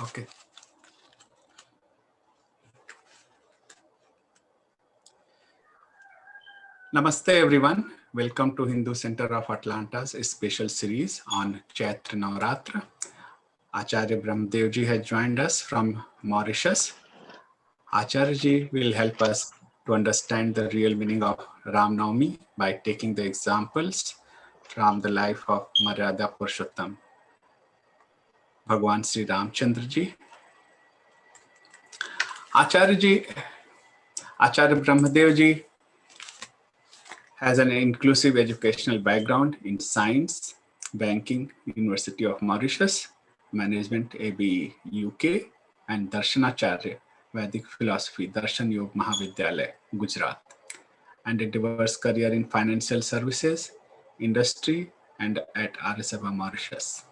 Okay. Namaste everyone. Welcome to Hindu Center of Atlanta's special series on Chaitra Navratra. Acharya Brahmadevji has joined us from Mauritius. Acharya will help us to understand the real meaning of Ramnavmi by taking the examples from the life of Maryada Purushottam, Bhagwan Sri Ramchandra ji. Acharya Brahmadevji has an inclusive educational background in science, banking, University of Mauritius, Management ABE UK, and Darshanacharya, Vedic Philosophy, Darshan Yog Mahavidyalaya, Gujarat, and a diverse career in financial services, industry, and at Arya Sabha Mauritius.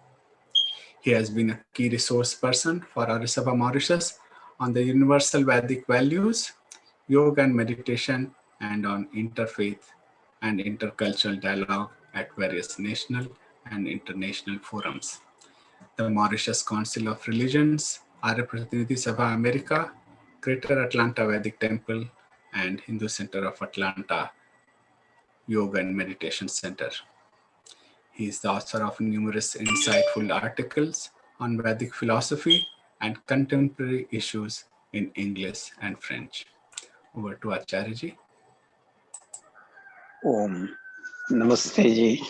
He has been a key resource person for Arya Sabha Mauritius on the universal Vedic values, yoga and meditation, and on interfaith and intercultural dialogue at various national and international forums. The Mauritius Council of Religions, Arya Prathinidhi Sabha America, Greater Atlanta Vedic Temple, and Hindu Center of Atlanta Yoga and Meditation Center. He is the author of numerous insightful articles on Vedic philosophy and contemporary issues in English and French. Over to Acharya ji. Om. Namaste ji.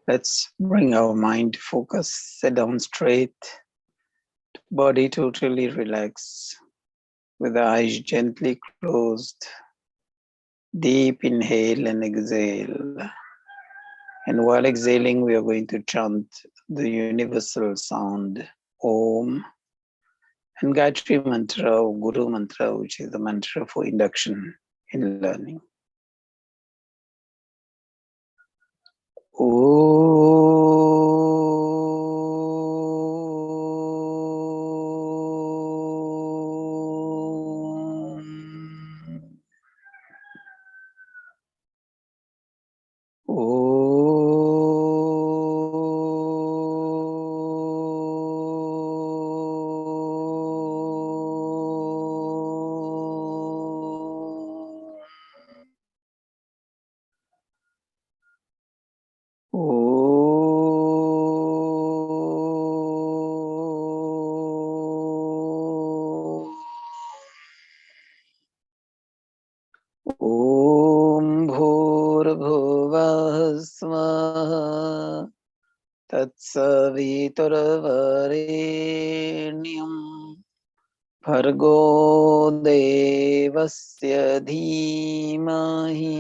Let's bring our mind to focus, sit down straight, body totally relaxed, with the eyes gently closed. Deep inhale and exhale. And while exhaling, we are going to chant the universal sound Om and Gayatri mantra or Guru mantra, which is the mantra for induction in learning. Tatsaviturvarenyam Bhargo devasya dhimahi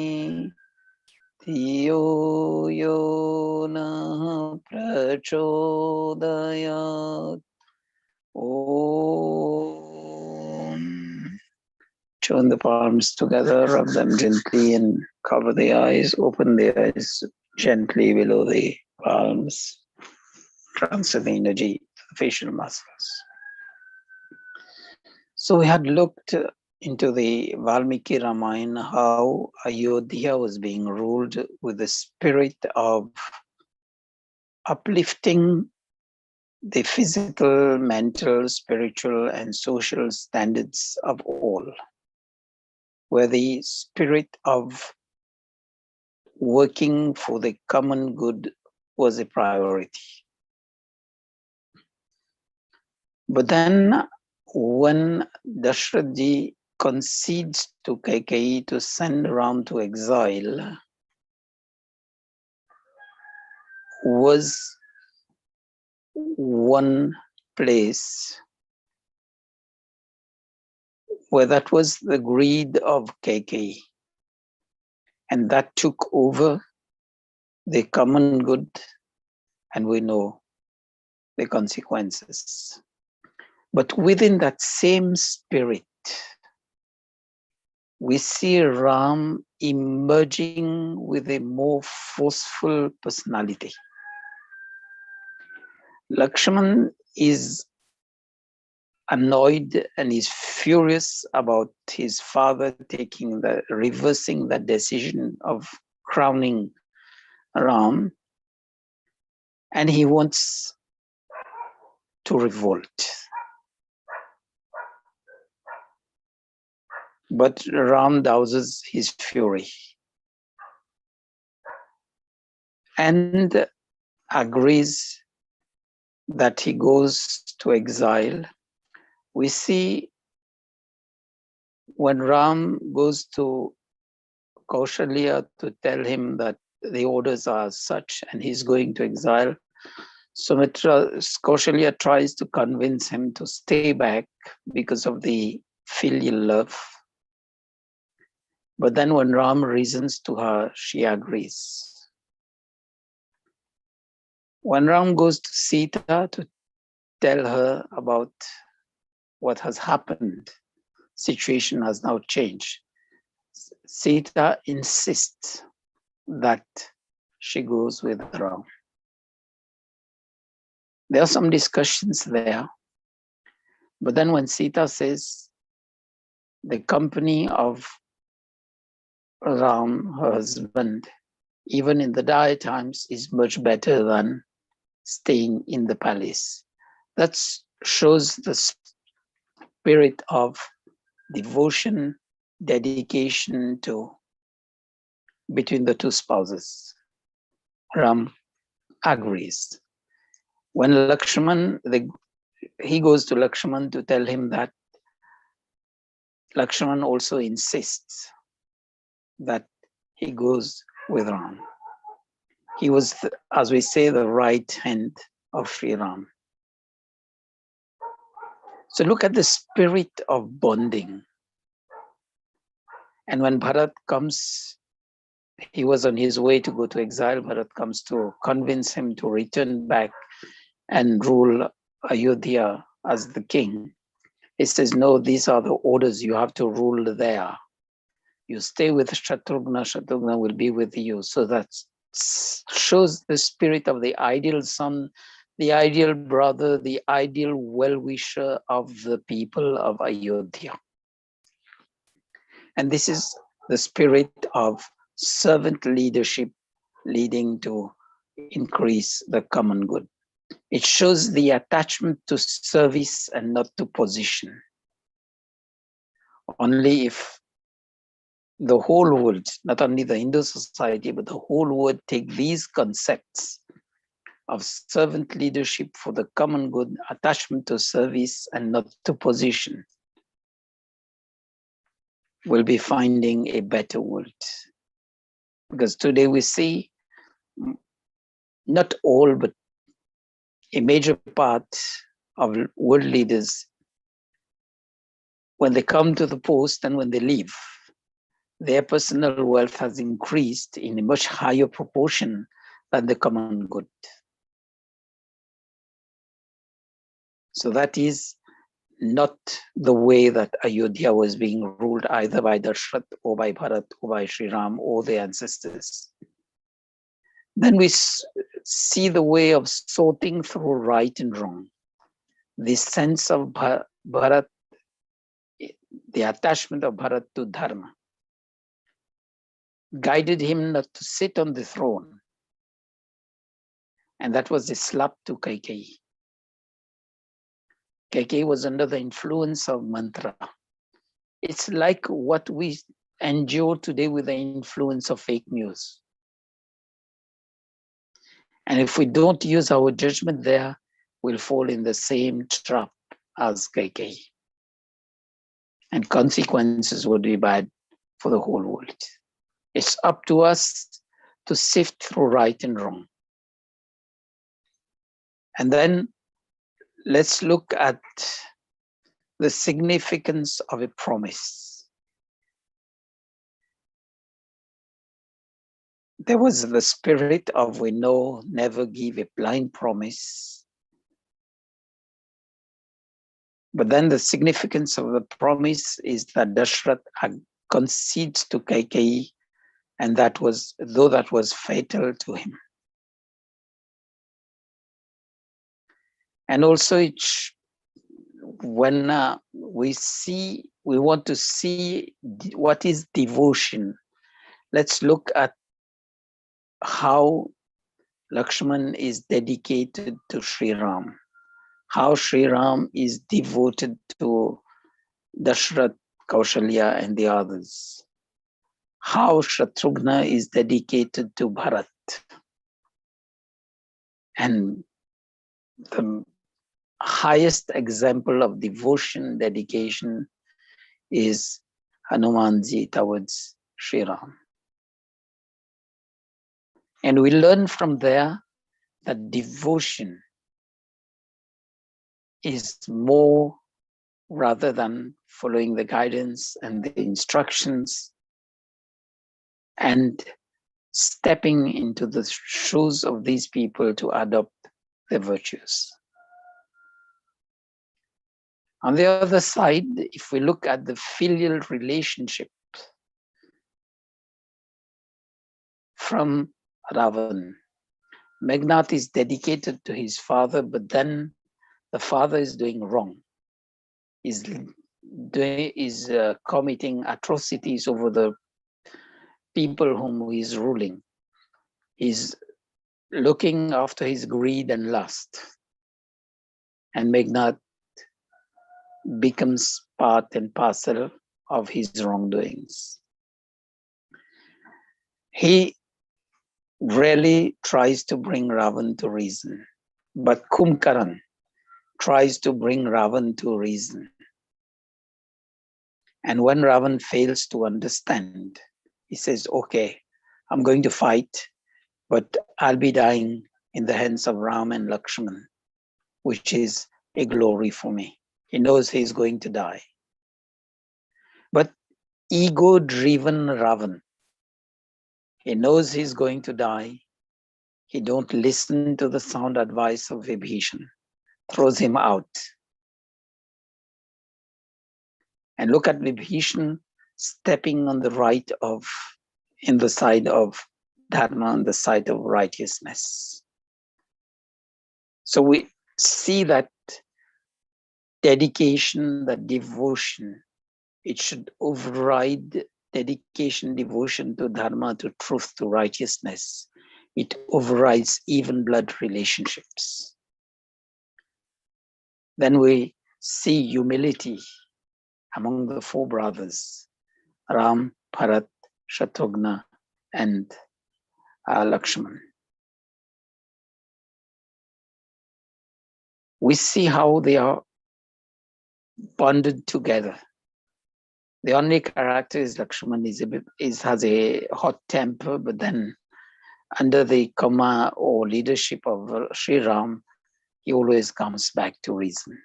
Dhiyo yo nah prachodayat Om. Join the palms together, rub them gently and cover the eyes, open the eyes gently below the palms. Transfer the energy to the facial muscles. So we had looked into the Valmiki Ramayana, how Ayodhya was being ruled with the spirit of uplifting the physical, mental, spiritual, and social standards of all, where the spirit of working for the common good was a priority. But then when Dashrath concedes to Kaikeyi to send Ram to exile, was one place where that was the greed of Kaikeyi, and that took over the common good, and we know the consequences. But within that same spirit, we see Ram emerging with a more forceful personality. Lakshman is annoyed and is furious about his father reversing that decision of crowning Ram, and he wants to revolt. But Ram douses his fury and agrees that he goes to exile. We see when Ram goes to Kaushalya to tell him that the orders are such and he's going to exile, Kaushalya tries to convince him to stay back because of the filial love. But then when Ram reasons to her, she agrees. When Ram goes to Sita to tell her about what has happened, situation has now changed. Sita insists that she goes with Ram. There are some discussions there, but then when Sita says the company of Ram, her husband, even in the dire times, is much better than staying in the palace. That shows the spirit of devotion, dedication to between the two spouses. Ram agrees. When Lakshman, he goes to Lakshman to tell him that, Lakshman also insists that he goes with Ram. He was, as we say, the right hand of Sri Ram. So look at the spirit of bonding. And when Bharat comes, he was on his way to go to exile. Bharat comes to convince him to return back and rule Ayodhya as the king. He says, no, these are the orders, you have to rule there. You stay with Shatrughna, Shatrughna will be with you. So that shows the spirit of the ideal son, the ideal brother, the ideal well-wisher of the people of Ayodhya. And this is the spirit of servant leadership leading to increase the common good. It shows the attachment to service and not to position. Only if the whole world, not only the Hindu society, but the whole world take these concepts of servant leadership for the common good, attachment to service and not to position, we'll be finding a better world. Because today we see not all, but a major part of world leaders, when they come to the post and when they leave, their personal wealth has increased in a much higher proportion than the common good. So that is not the way that Ayodhya was being ruled either by Dashrath or by Bharat or by Sri Ram or their ancestors. Then we see the way of sorting through right and wrong. This sense of Bharat, the attachment of Bharat to Dharma, guided him not to sit on the throne. And that was a slap to Kaikeyi. Kaikeyi was under the influence of mantra. It's like what we endure today with the influence of fake news. And if we don't use our judgment there, we'll fall in the same trap as Kaikeyi. And consequences would be bad for the whole world. It's up to us to sift through right and wrong. And then let's look at the significance of a promise. There was the spirit of, we know, never give a blind promise. But then the significance of the promise is that Dashrath concedes to Kaikeyi, and that was fatal to him. And also, when we want to see what is devotion, let's look at how Lakshman is dedicated to Sri Ram, how Sri Ram is devoted to Dashrath Kaushalya and the others. How Shatrughna is dedicated to Bharat. And the highest example of devotion, dedication is Hanumanji towards Sri Ram. And we learn from there that devotion is more rather than following the guidance and the instructions and stepping into the shoes of these people to adopt their virtues. On the other side, if we look at the filial relationship from Ravan, Meghnad is dedicated to his father, but then the father is doing wrong, is committing atrocities over the people whom he is ruling. He's looking after his greed and lust. And Meghnad becomes part and parcel of his wrongdoings. He really tries to bring Ravan to reason, but Kumkaran tries to bring Ravan to reason. And when Ravan fails to understand, he says, okay, I'm going to fight, but I'll be dying in the hands of Ram and Lakshman, which is a glory for me. He knows he's going to die. But ego-driven Ravan, he knows he's going to die. He don't listen to the sound advice of Vibhishan, throws him out. And look at Vibhishan stepping on the right of, in the side of Dharma, on the side of righteousness. So we see that dedication, that devotion, it should override dedication, devotion to Dharma, to truth, to righteousness. It overrides even blood relationships. Then we see humility among the four brothers, Ram, Bharat, Shatrughna, and Lakshman. We see how they are bonded together. The only character is Lakshman has a hot temper, but then under the command or leadership of Sri Ram, he always comes back to reason.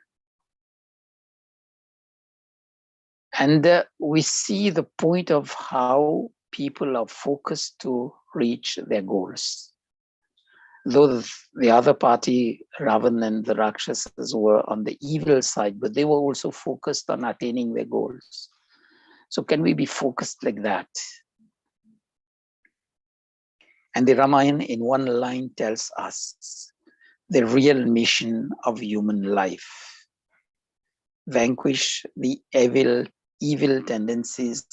And we see the point of how people are focused to reach their goals. Though the other party, Ravan and the Rakshasas, were on the evil side, but they were also focused on attaining their goals. So can we be focused like that? And the Ramayana in one line tells us the real mission of human life. Vanquish the evil tendencies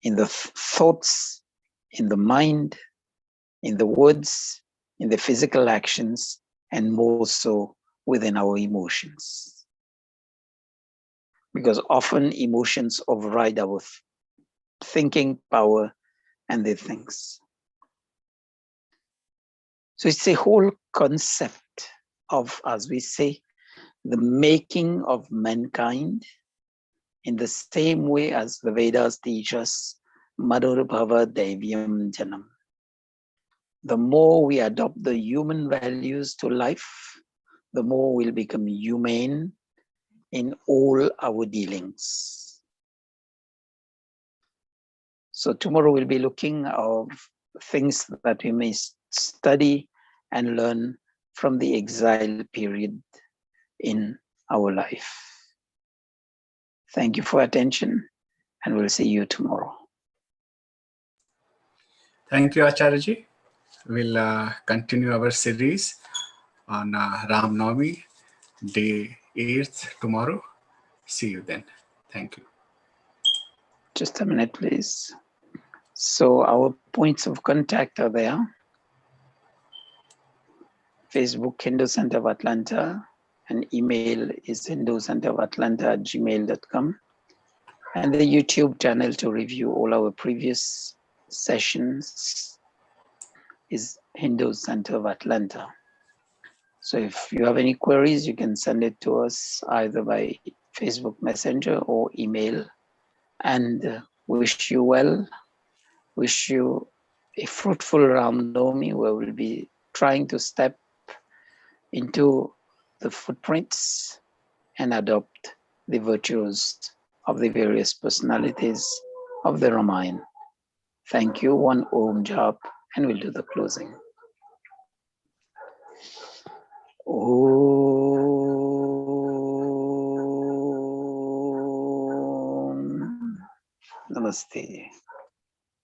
in the thoughts, in the mind, in the words, in the physical actions, and more so within our emotions. Because often emotions override our thinking power and the things. So it's a whole concept of, as we say, the making of mankind in the same way as the Vedas teach us, Madhurabhava Devyam Janam. The more we adopt the human values to life, the more we'll become humane in all our dealings. So tomorrow we'll be looking at things that we may study and learn from the exile period in our life. Thank you for attention, and we'll see you tomorrow. Thank you, Acharyaji. We'll continue our series on Ramnavmi, day 8th tomorrow. See you then. Thank you. Just a minute, please. So our points of contact are there. Facebook, Hindu Center of Atlanta, and email is hinducenterofatlanta@gmail.com. and the YouTube channel to review all our previous sessions is Hindu Center of Atlanta. So if you have any queries, you can send it to us either by Facebook Messenger or email. And wish you well, wish you a fruitful Ramnavmi where we'll be trying to step into the footprints and adopt the virtues of the various personalities of the Ramayana. Thank you. One Om Jap, and we'll do the closing. Om Namaste.